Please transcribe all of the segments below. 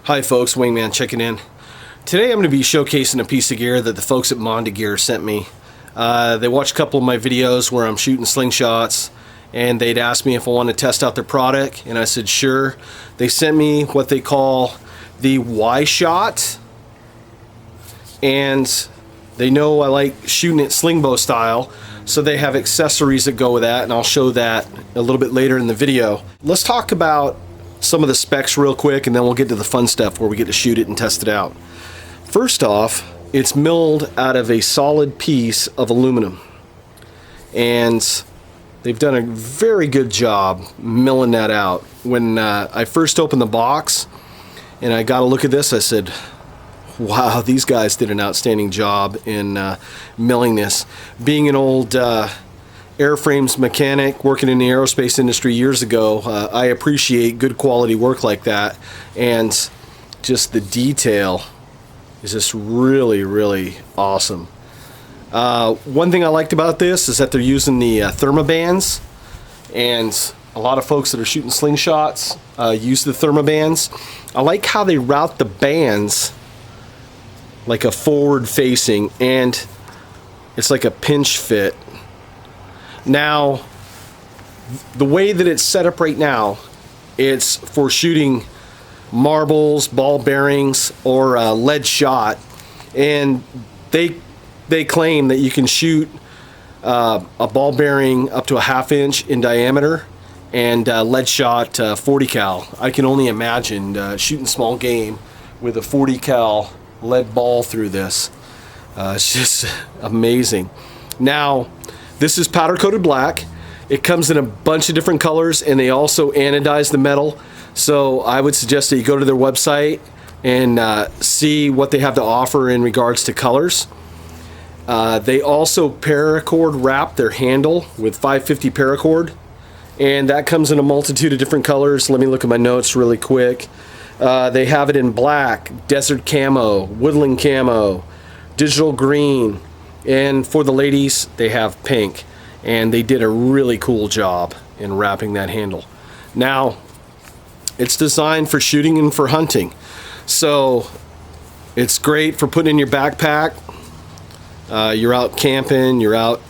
Hi folks, Wingman checking in. Today I'm going to be showcasing a piece of gear that the folks at Montie Gear sent me. They watched a couple of my videos where I'm shooting slingshots, and they'd asked me if I wanted to test out their product, and I said sure. They sent me what they call the Y-Shot, and they know I like shooting it Slingbow style, so they have accessories that go with that, and I'll show that a little bit later in the video. Let's talk about some of the specs real quick, and then we'll get to the fun stuff where we get to shoot it and test it out. First off, it's milled out of a solid piece of aluminum, and they've done a very good job milling that out. When I first opened the box and I got a look at this, I said, wow, these guys did an outstanding job in milling this. Being an old airframes mechanic working in the aerospace industry years ago, I appreciate good quality work like that, and just the detail is just really awesome. One thing I liked about this is that they're using the thermobands, and a lot of folks that are shooting slingshots use the thermobands. I like how they route the bands like a forward facing, and it's like a pinch fit. Now, the way that it's set up right now, it's for shooting marbles, ball bearings, or lead shot, and they claim that you can shoot a ball bearing up to a 1/2 inch in diameter and lead shot 40 cal. I can only imagine shooting small game with a 40 cal lead ball through this. It's just amazing. Now, this is powder coated black. It comes in a bunch of different colors, and they also anodize the metal. So I would suggest that you go to their website and see what they have to offer in regards to colors. They also paracord wrap their handle with 550 paracord, and that comes in a multitude of different colors. Let me look at my notes really quick. They have it in black, desert camo, woodland camo, digital green, and for the ladies they have pink, and they did a really cool job in wrapping that handle. Now, it's designed for shooting and for hunting, so it's great for putting in your backpack. You're out camping, you're out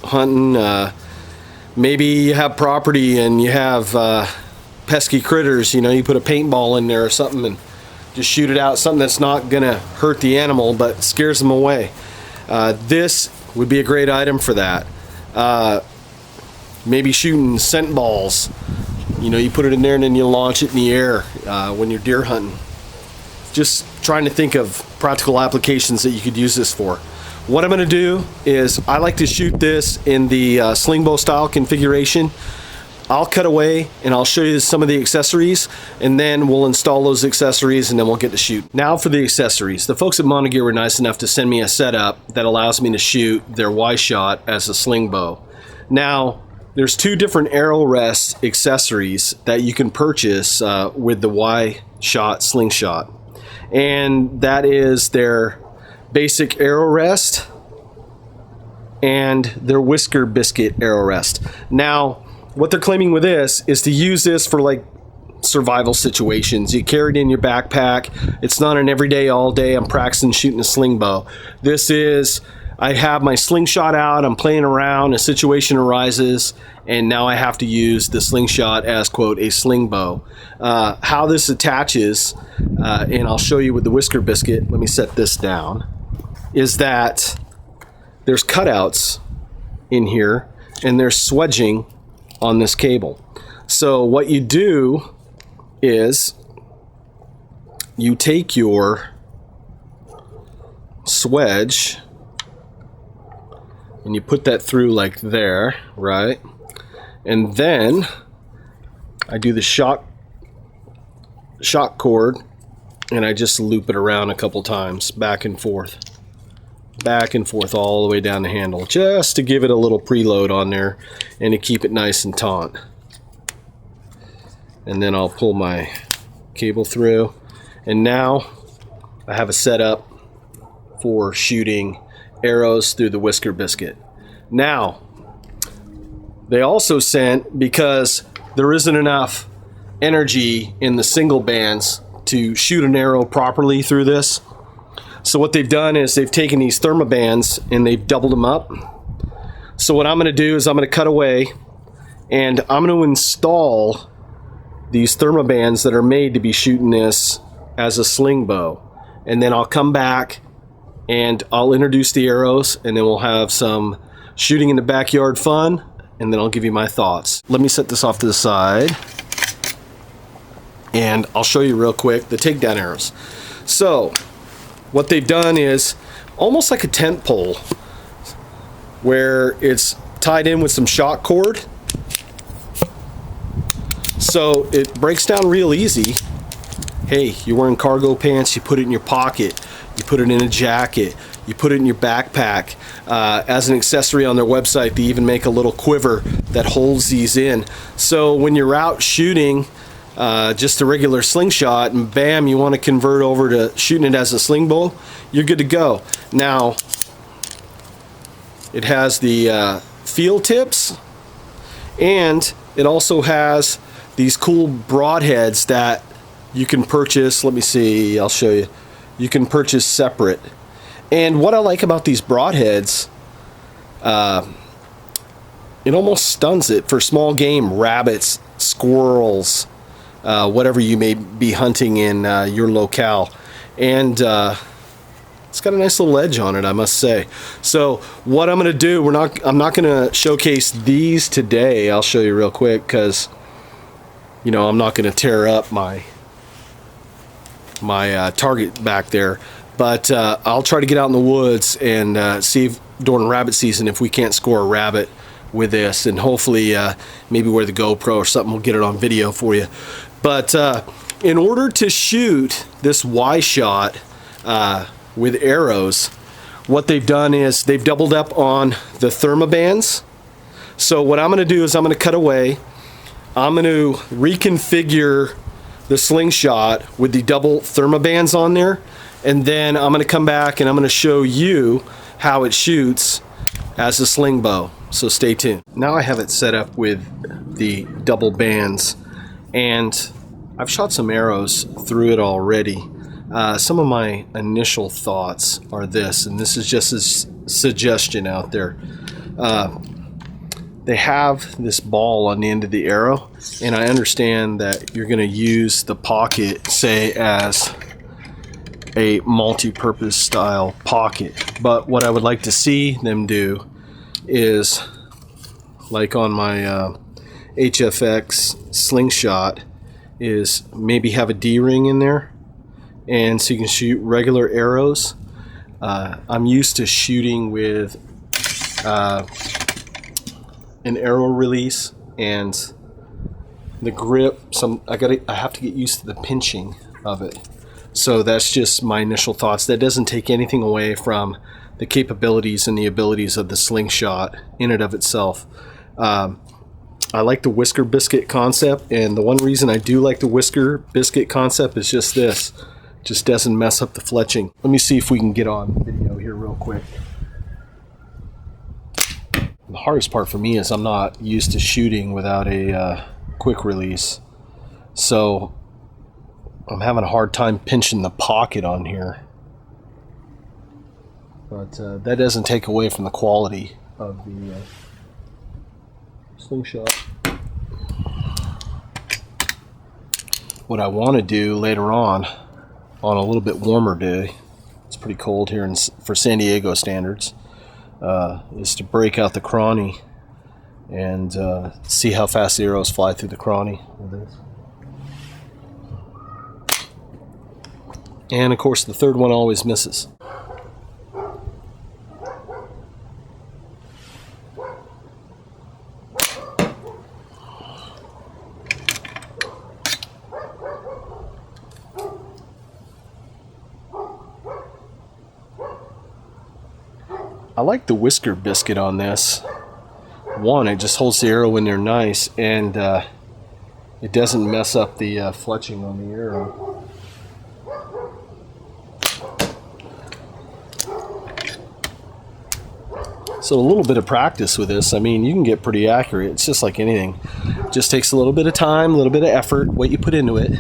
hunting, maybe you have property and you have pesky critters, you know, you put a paintball in there or something and just shoot it out, something that's not gonna hurt the animal but scares them away. This would be a great item for that. Maybe shooting scent balls, you know, you put it in there and then you launch it in the air when you're deer hunting. Just trying to think of practical applications that you could use this for. What I'm going to do is I like to shoot this in the Slingbow style configuration. I'll cut away and I'll show you some of the accessories, and then we'll install those accessories and then we'll get to shoot. Now for the accessories. The folks at Montie Gear were nice enough to send me a setup that allows me to shoot their Y-Shot as a Slingbow. Now, there's two different arrow rest accessories that you can purchase with the Y-Shot SlingShot, and that is their basic arrow rest and their Whisker Biscuit Arrow Rest. Now, what they're claiming with this is to use this for like survival situations. You carry it in your backpack. It's not an everyday, all day, I'm practicing shooting a Slingbow. This is, I have my slingshot out, I'm playing around, a situation arises, and now I have to use the slingshot as, quote, a Slingbow. How this attaches, and I'll show you with the Whisker Biscuit, let me set this down, is that there's cutouts in here, and there's swedging on this cable. So what you do is you take your swedge and you put that through like there, right? And then I do the shock cord, and I just loop it around a couple times, back and forth all the way down the handle, just to give it a little preload on there and to keep it nice and taut. And then I'll pull my cable through, and now I have a setup for shooting arrows through the Whisker Biscuit. Now, they also sent, because there isn't enough energy in the single bands to shoot an arrow properly through this. So what they've done is they've taken these thermobands and they've doubled them up. So what I'm going to do is I'm going to cut away and I'm going to install these thermobands that are made to be shooting this as a sling bow. And then I'll come back and I'll introduce the arrows, and then we'll have some shooting in the backyard fun, and then I'll give you my thoughts. Let me set this off to the side and I'll show you real quick the takedown arrows. So what they've done is almost like a tent pole where it's tied in with some shock cord, so it breaks down real easy. Hey, you're wearing cargo pants, you put it in your pocket, you put it in a jacket, you put it in your backpack. As an accessory on their website, they even make a little quiver that holds these in. So when you're out shooting just a regular slingshot and bam, you want to convert over to shooting it as a sling bow, you're good to go. Now, it has the field tips, and it also has these cool broadheads that you can purchase. Let me see, I'll show you. You can purchase separate. And what I like about these broadheads, it almost stuns it for small game, rabbits, squirrels, whatever you may be hunting in your locale. And it's got a nice little edge on it, I must say. So what I'm going to do, I'm not going to showcase these today. I'll show you real quick because, you know, I'm not going to tear up my target back there. But I'll try to get out in the woods and see if, during rabbit season, if we can't score a rabbit with this, and hopefully maybe wear the GoPro or something, we'll get it on video for you. But in order to shoot this Y-Shot with arrows, what they've done is they've doubled up on the thermobands. So what I'm going to do is I'm going to cut away. I'm going to reconfigure the slingshot with the double thermobands on there, and then I'm going to come back and I'm going to show you how it shoots as a sling bow. So stay tuned. Now I have it set up with the double bands, and I've shot some arrows through it already. Some of my initial thoughts are this, and this is just a suggestion out there. They have this ball on the end of the arrow, and I understand that you're going to use the pocket, say, as a multi-purpose style pocket. But what I would like to see them do is, like on my HFX slingshot, is maybe have a D-ring in there, and so you can shoot regular arrows. I'm used to shooting with an arrow release, and the grip, I have to get used to the pinching of it. So that's just my initial thoughts. That doesn't take anything away from the capabilities and the abilities of the slingshot in and of itself. I like the Whisker Biscuit concept, and the one reason I do like the Whisker Biscuit concept is just this. It just doesn't mess up the fletching. Let me see if we can get on video here real quick. The hardest part for me is I'm not used to shooting without a quick release. So I'm having a hard time pinching the pocket on here. But that doesn't take away from the quality of the slingshot. What I want to do later on a little bit warmer day, it's pretty cold here for San Diego standards, is to break out the crawny and see how fast the arrows fly through the crawny with this. And of course the third one always misses. I like the Whisker Biscuit on this. One, it just holds the arrow in there nice, and it doesn't mess up the fletching on the arrow. So a little bit of practice with this, I mean, you can get pretty accurate. It's just like anything. It just takes a little bit of time, a little bit of effort, what you put into it.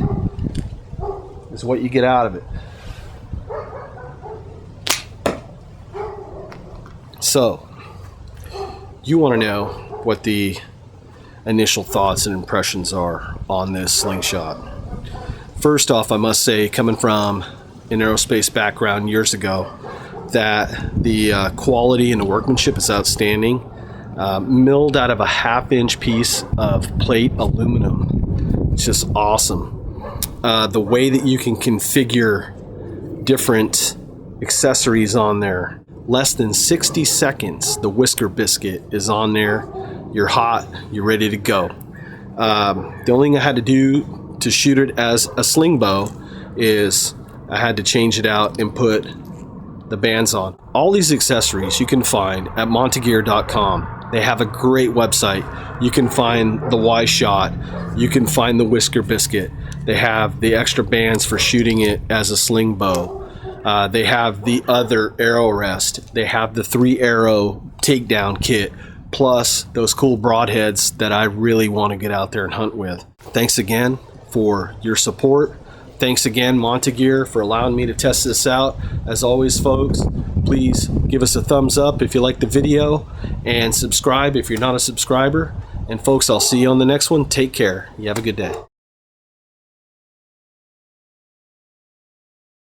is what you get out of it. So, you want to know what the initial thoughts and impressions are on this slingshot. First off, I must say, coming from an aerospace background years ago, that the quality and the workmanship is outstanding. Milled out of a 1/2-inch piece of plate aluminum. It's just awesome. The way that you can configure different accessories on there. Less than 60 seconds, the Whisker Biscuit is on there. You're hot, you're ready to go. The only thing I had to do to shoot it as a Slingbow is I had to change it out and put the bands on. All these accessories you can find at montiegear.com. They have a great website. You can find the Y-Shot. You can find the Whisker Biscuit. They have the extra bands for shooting it as a Slingbow. They have the other arrow rest. They have the 3-arrow takedown kit, plus those cool broadheads that I really want to get out there and hunt with. Thanks again for your support. Thanks again, Montie Gear, for allowing me to test this out. As always, folks, please give us a thumbs up if you like the video, and subscribe if you're not a subscriber. And folks, I'll see you on the next one. Take care. You have a good day.